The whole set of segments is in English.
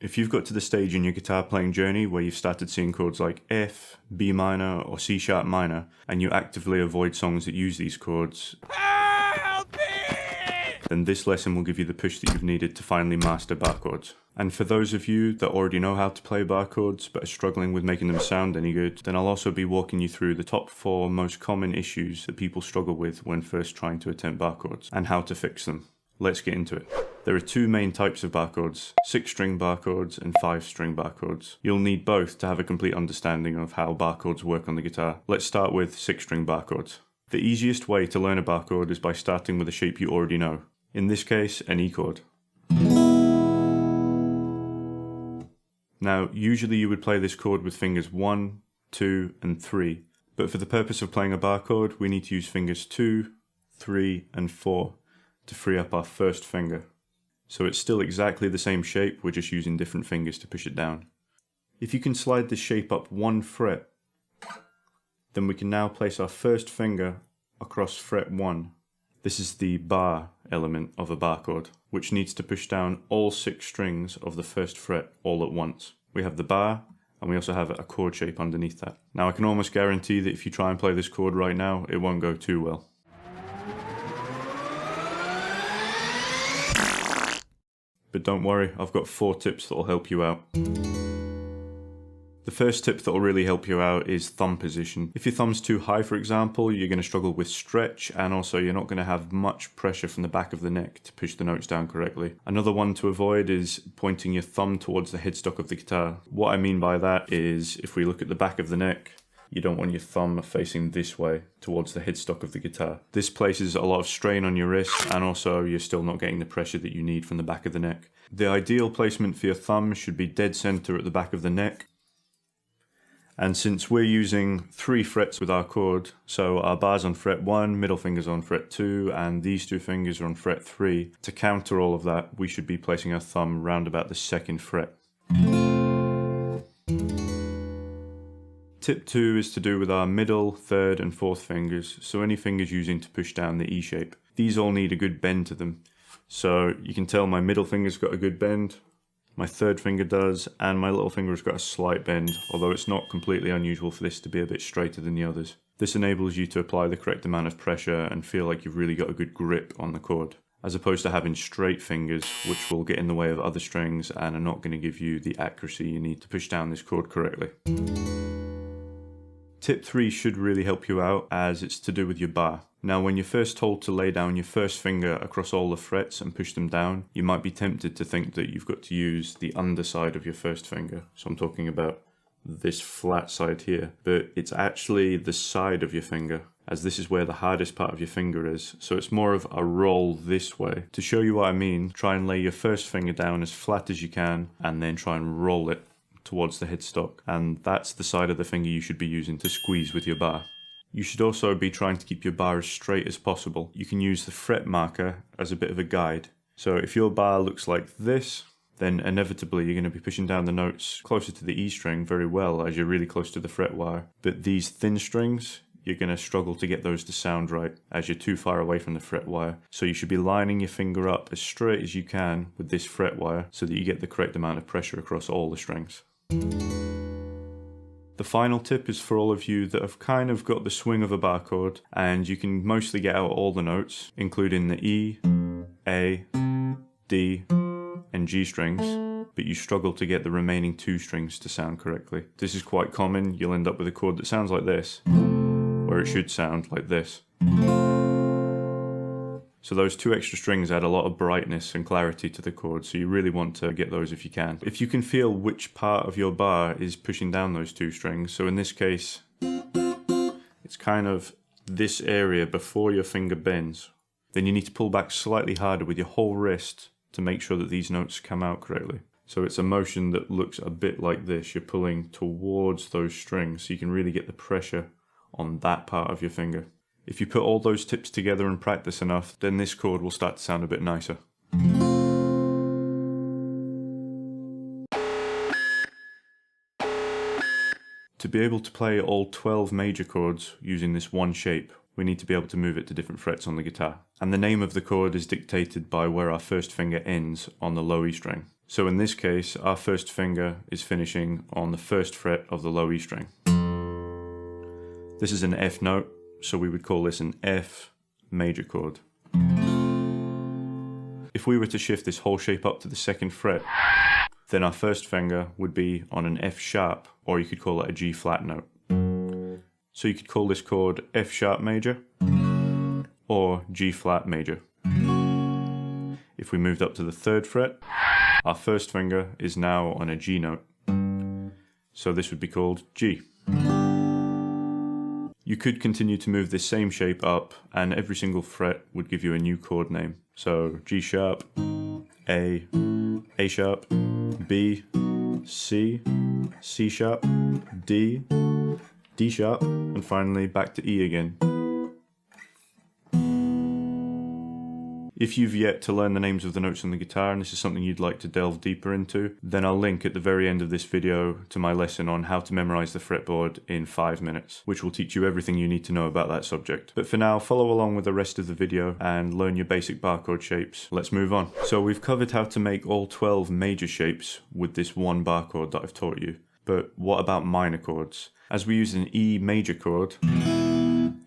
If you've got to the stage in your guitar playing journey where you've started seeing chords like F, B minor, or C sharp minor, and you actively avoid songs that use these chords, then this lesson will give you the push that you've needed to finally master barre chords. And for those of you that already know how to play barre chords but are struggling with making them sound any good, then I'll also be walking you through the top 4 most common issues that people struggle with when first trying to attempt barre chords, and how to fix them. Let's get into it. There are 2 main types of barre chords, 6-string barre chords and 5-string barre chords. You'll need both to have a complete understanding of how barre chords work on the guitar. Let's start with 6-string barre chords. The easiest way to learn a barre chord is by starting with a shape you already know. In this case, an E chord. Now, usually you would play this chord with fingers 1, 2, and 3, but for the purpose of playing a barre chord, we need to use fingers 2, 3, and 4 to free up our first finger. So it's still exactly the same shape, we're just using different fingers to push it down. If you can slide this shape up 1 fret, then we can now place our first finger across fret 1. This is the bar element of a barre chord, which needs to push down all 6 strings of the first fret all at once. We have the bar, and we also have a chord shape underneath that. Now I can almost guarantee that if you try and play this chord right now, it won't go too well. But don't worry, I've got 4 tips that will help you out. The first tip that will really help you out is thumb position. If your thumb's too high, for example, you're going to struggle with stretch, and also you're not going to have much pressure from the back of the neck to push the notes down correctly. Another one to avoid is pointing your thumb towards the headstock of the guitar. What I mean by that is, if we look at the back of the neck, you don't want your thumb facing this way towards the headstock of the guitar. This places a lot of strain on your wrist, and also you're still not getting the pressure that you need from the back of the neck. The ideal placement for your thumb should be dead center at the back of the neck. And since we're using 3 frets with our chord, so our bar's on fret 1, middle finger's on fret 2, and these 2 fingers are on fret 3, to counter all of that, we should be placing our thumb round about the 2nd fret. Tip 2 is to do with our middle, 3rd and 4th fingers, so any fingers using to push down the E shape. These all need a good bend to them. So you can tell my middle finger's got a good bend, my 3rd finger does, and my little finger has got a slight bend, although it's not completely unusual for this to be a bit straighter than the others. This enables you to apply the correct amount of pressure and feel like you've really got a good grip on the chord, as opposed to having straight fingers, which will get in the way of other strings and are not going to give you the accuracy you need to push down this chord correctly. Tip 3 should really help you out, as it's to do with your bar. Now when you're first told to lay down your first finger across all the frets and push them down, you might be tempted to think that you've got to use the underside of your first finger. So I'm talking about this flat side here, but it's actually the side of your finger, as this is where the hardest part of your finger is. So it's more of a roll this way. To show you what I mean, try and lay your first finger down as flat as you can and then try and roll it towards the headstock, and that's the side of the finger you should be using to squeeze with your bar. You should also be trying to keep your bar as straight as possible. You can use the fret marker as a bit of a guide. So if your bar looks like this, then inevitably you're going to be pushing down the notes closer to the E string very well, as you're really close to the fret wire. But these thin strings, you're going to struggle to get those to sound right, as you're too far away from the fret wire. So you should be lining your finger up as straight as you can with this fret wire so that you get the correct amount of pressure across all the strings. The final tip is for all of you that have kind of got the swing of a barre chord, and you can mostly get out all the notes, including the E, A, D, and G strings, but you struggle to get the remaining 2 strings to sound correctly. This is quite common. You'll end up with a chord that sounds like this, where it should sound like this. So those 2 extra strings add a lot of brightness and clarity to the chord, so you really want to get those if you can. If you can feel which part of your bar is pushing down those 2 strings, so in this case, it's kind of this area before your finger bends, then you need to pull back slightly harder with your whole wrist to make sure that these notes come out correctly. So it's a motion that looks a bit like this. You're pulling towards those strings, so you can really get the pressure on that part of your finger. If you put all those tips together and practice enough, then this chord will start to sound a bit nicer. To be able to play all 12 major chords using this one shape, we need to be able to move it to different frets on the guitar. And the name of the chord is dictated by where our first finger ends on the low E string. So in this case, our first finger is finishing on the first fret of the low E string. This is an F note, so we would call this an F major chord. If we were to shift this whole shape up to the second fret, then our first finger would be on an F sharp, or you could call it a G flat note. So you could call this chord F sharp major or G flat major. If we moved up to the third fret, our first finger is now on a G note. So this would be called G. You could continue to move this same shape up, and every single fret would give you a new chord name. So G sharp, A sharp, B, C, C sharp, D, D sharp, and finally back to E again. If you've yet to learn the names of the notes on the guitar and this is something you'd like to delve deeper into, then I'll link at the very end of this video to my lesson on how to memorize the fretboard in 5 minutes, which will teach you everything you need to know about that subject. But for now, follow along with the rest of the video and learn your basic bar chord shapes. Let's move on. So we've covered how to make all 12 major shapes with this one bar chord that I've taught you. But what about minor chords? As we use an E major chord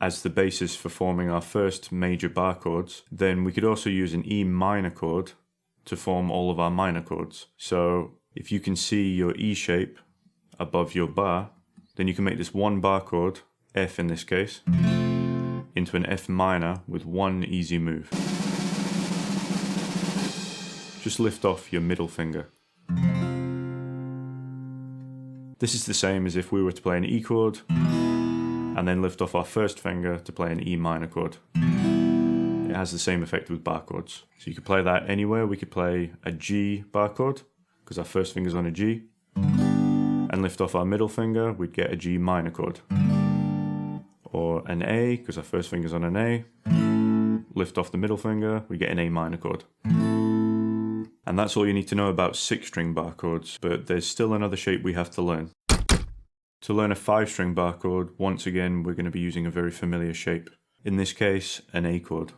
as the basis for forming our first major bar chords, then we could also use an E minor chord to form all of our minor chords. So if you can see your E shape above your bar, then you can make this one bar chord, F in this case, into an F minor with one easy move. Just lift off your middle finger. This is the same as if we were to play an E chord and then lift off our first finger to play an E minor chord. It has the same effect with bar chords. So you could play that anywhere. We could play a G bar chord because our first finger's on a G, and lift off our middle finger, we'd get a G minor chord. Or an A because our first finger's on an A, lift off the middle finger, we get an A minor chord. And that's all you need to know about 6-string bar chords, but there's still another shape we have to learn. To learn a 5-string bar chord, once again, we're going to be using a very familiar shape. In this case, an A chord.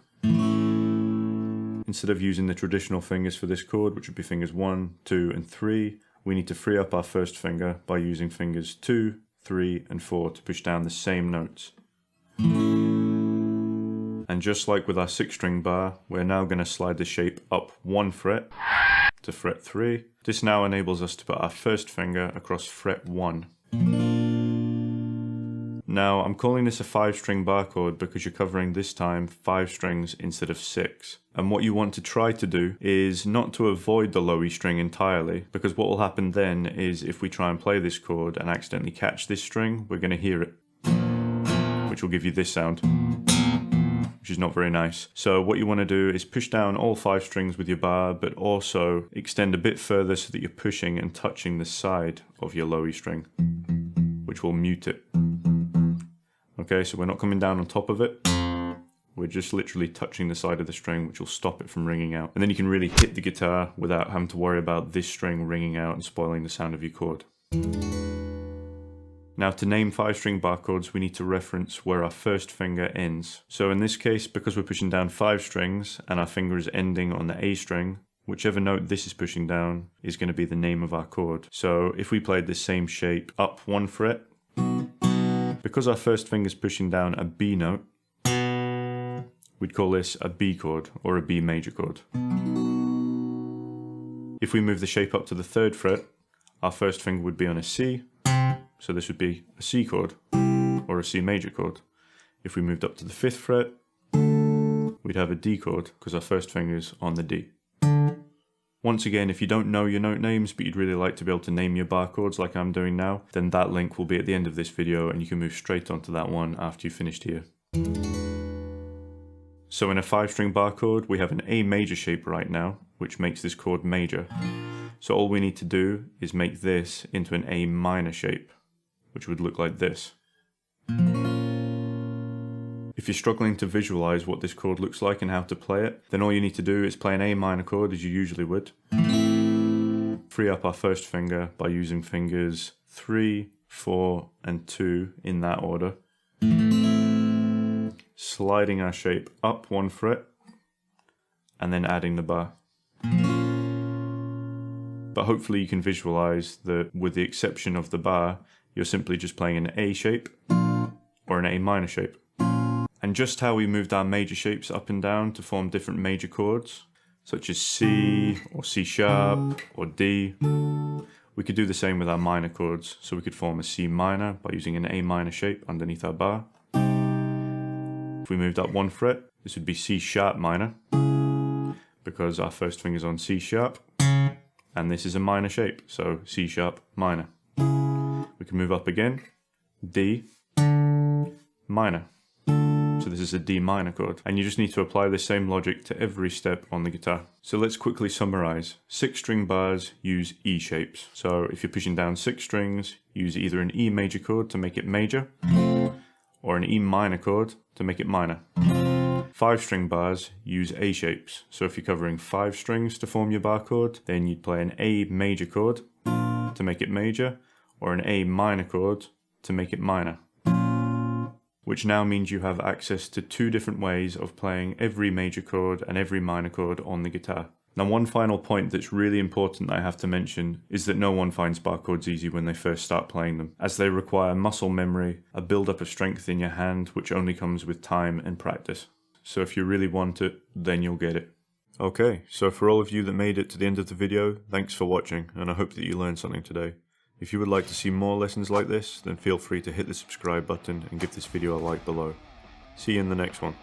Instead of using the traditional fingers for this chord, which would be fingers 1, 2, and 3, we need to free up our first finger by using fingers 2, 3, and 4 to push down the same notes. And just like with our 6-string bar, we're now going to slide the shape up 1 fret to fret 3. This now enables us to put our first finger across fret 1. Now, I'm calling this a 5-string bar chord because you're covering this time 5 strings instead of 6. And what you want to try to do is not to avoid the low E string entirely, because what will happen then is if we try and play this chord and accidentally catch this string, we're going to hear it, which will give you this sound, which is not very nice. So what you want to do is push down all 5 strings with your bar, but also extend a bit further so that you're pushing and touching the side of your low E string, which will mute it. Okay, so we're not coming down on top of it, we're just literally touching the side of the string, which will stop it from ringing out. And then you can really hit the guitar without having to worry about this string ringing out and spoiling the sound of your chord. Now, to name 5-string bar chords, we need to reference where our first finger ends. So in this case, because we're pushing down 5 strings and our finger is ending on the A string, whichever note this is pushing down is going to be the name of our chord. So if we played this same shape up 1 fret, because our first finger is pushing down a B note, we'd call this a B chord or a B major chord. If we move the shape up to the 3rd fret, our first finger would be on a C, so this would be a C chord or a C major chord. If we moved up to the 5th fret, we'd have a D chord because our first finger's on the D. Once again, if you don't know your note names, but you'd really like to be able to name your bar chords like I'm doing now, then that link will be at the end of this video and you can move straight onto that one after you've finished here. So in a 5-string bar chord, we have an A major shape right now, which makes this chord major. So all we need to do is make this into an A minor shape, which would look like this. If you're struggling to visualize what this chord looks like and how to play it, then all you need to do is play an A minor chord as you usually would. Free up our first finger by using fingers 3, 4, and 2 in that order. Sliding our shape up 1 fret, and then adding the bar. But hopefully you can visualize that with the exception of the bar, you're simply just playing an A shape or an A minor shape. And just how we moved our major shapes up and down to form different major chords, such as C or C sharp or D, we could do the same with our minor chords. So we could form a C minor by using an A minor shape underneath our bar. If we moved up one fret, this would be C sharp minor, because our first finger's on C sharp, and this is a minor shape, so C sharp minor. We can move up again, D minor. So this is a D minor chord, and you just need to apply the same logic to every step on the guitar. So let's quickly summarize. 6-string bars use E shapes. So if you're pushing down 6 strings, use either an E major chord to make it major, or an E minor chord to make it minor. 5-string bars use A shapes. So if you're covering 5 strings to form your bar chord, then you'd play an A major chord to make it major, or an A minor chord to make it minor. Which now means you have access to 2 different ways of playing every major chord and every minor chord on the guitar. Now, one final point that's really important that I have to mention is that no one finds bar chords easy when they first start playing them, as they require muscle memory, a build-up of strength in your hand, which only comes with time and practice. So if you really want it, then you'll get it. Okay, so for all of you that made it to the end of the video, thanks for watching, and I hope that you learned something today. If you would like to see more lessons like this, then feel free to hit the subscribe button and give this video a like below. See you in the next one.